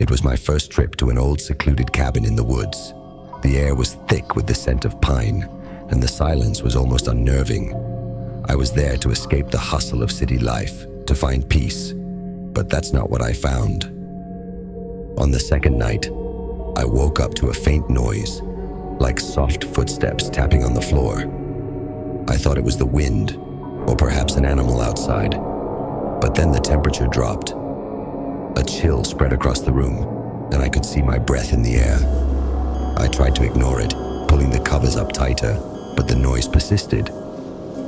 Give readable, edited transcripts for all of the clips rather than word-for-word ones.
It was my first trip to an old secluded cabin in the woods. The air was thick with the scent of pine, and the silence was almost unnerving. I was there to escape the hustle of city life, to find peace, but that's not what I found. On the second night, I woke up to a faint noise, like soft footsteps tapping on the floor. I thought it was the wind, or perhaps an animal outside. But then the temperature dropped. A chill spread across the room, and I could see my breath in the air. I tried to ignore it, pulling the covers up tighter, but the noise persisted.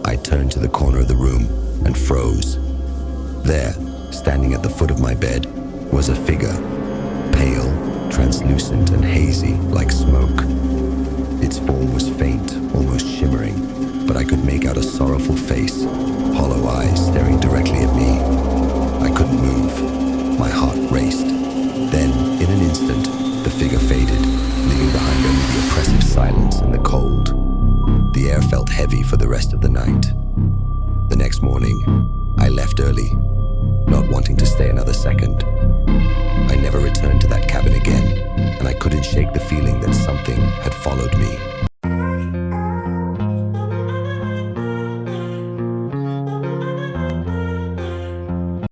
I turned to the corner of the room and froze. There, standing at the foot of my bed, was a figure, pale, translucent and hazy, like smoke. Its form was faint, almost shimmering, but I could make out a sorrowful face, hollow eyes staring directly at me. I couldn't move. My heart raced. Then, in an instant, the figure faded, leaving behind only the oppressive silence and the cold. The air felt heavy for the rest of the night. The next morning, I left early, not wanting to stay another second. I never returned to that cabin again, and I couldn't shake the feeling that something had followed me.